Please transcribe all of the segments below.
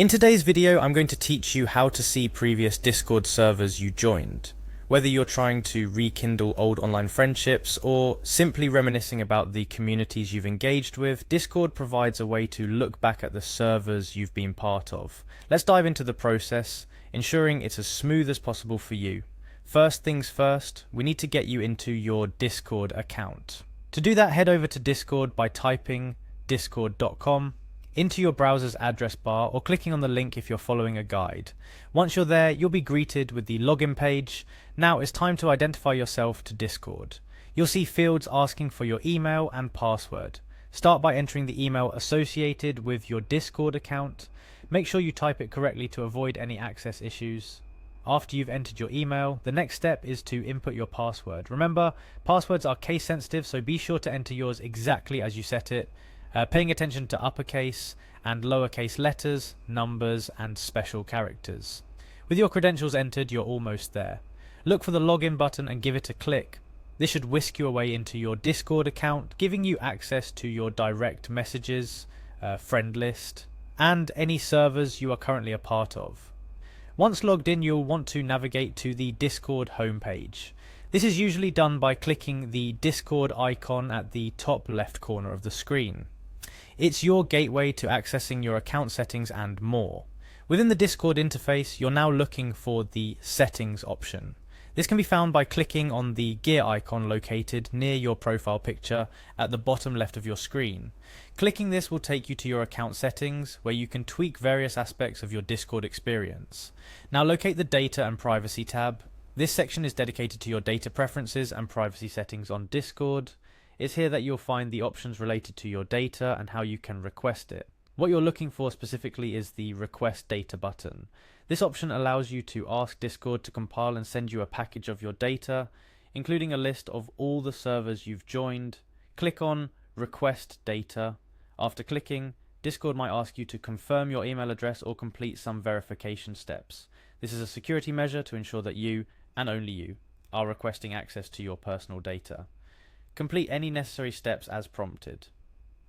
In today's video, I'm going to teach you how to see previous Discord servers you joined. Whether you're trying to rekindle old online friendships or simply reminiscing about the communities you've engaged with, Discord provides a way to look back at the servers you've been part of. Let's dive into the process, ensuring it's as smooth as possible for you. First things first, we need to get you into your Discord account. To do that, head over to Discord by typing discord.com into your browser's address bar or clicking on the link if you're following a guide. Once you're there, you'll be greeted with the login page. Now it's time to identify yourself to Discord. You'll see fields asking for your email and password. Start by entering the email associated with your Discord account. Make sure you type it correctly to avoid any access issues. After you've entered your email, the next step is to input your password. Remember, passwords are case sensitive, so be sure to enter yours exactly as you set it. Paying attention to uppercase and lowercase letters, numbers, and special characters. With your credentials entered, you're almost there. Look for the login button and give it a click. This should whisk you away into your Discord account, giving you access to your direct messages, friend list, and any servers you are currently a part of. Once logged in, you'll want to navigate to the Discord homepage. This is usually done by clicking the Discord icon at the top left corner of the screen. It's your gateway to accessing your account settings and more. Within the Discord interface, you're now looking for the Settings option. This can be found by clicking on the gear icon located near your profile picture at the bottom left of your screen. Clicking this will take you to your account settings, where you can tweak various aspects of your Discord experience. Now locate the Data and Privacy tab. This section is dedicated to your data preferences and privacy settings on Discord. It's here that you'll find the options related to your data and how you can request it. What you're looking for specifically is the Request Data button. This option allows you to ask Discord to compile and send you a package of your data, including a list of all the servers you've joined. Click on Request Data. After clicking, Discord might ask you to confirm your email address or complete some verification steps. This is a security measure to ensure that you, and only you, are requesting access to your personal data. Complete any necessary steps as prompted.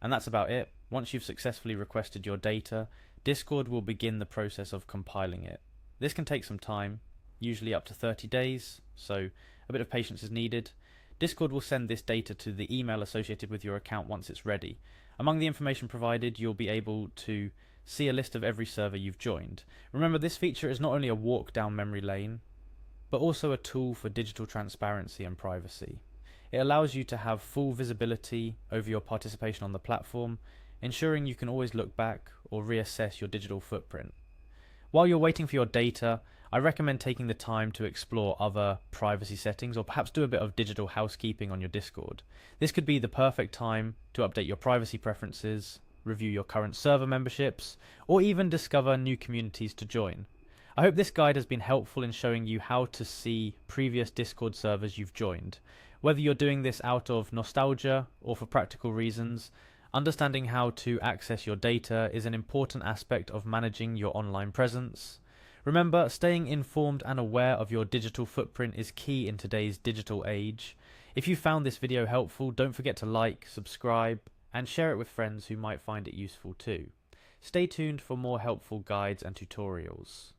And that's about it. Once you've successfully requested your data, Discord will begin the process of compiling it. This can take some time, usually up to 30 days, so a bit of patience is needed. Discord will send this data to the email associated with your account once it's ready. Among the information provided, you'll be able to see a list of every server you've joined. Remember, this feature is not only a walk down memory lane, but also a tool for digital transparency and privacy. It allows you to have full visibility over your participation on the platform, ensuring you can always look back or reassess your digital footprint. While you're waiting for your data, I recommend taking the time to explore other privacy settings or perhaps do a bit of digital housekeeping on your Discord. This could be the perfect time to update your privacy preferences, review your current server memberships, or even discover new communities to join. I hope this guide has been helpful in showing you how to see previous Discord servers you've joined. Whether you're doing this out of nostalgia or for practical reasons, understanding how to access your data is an important aspect of managing your online presence. Remember, staying informed and aware of your digital footprint is key in today's digital age. If you found this video helpful, don't forget to like, subscribe, and share it with friends who might find it useful too. Stay tuned for more helpful guides and tutorials.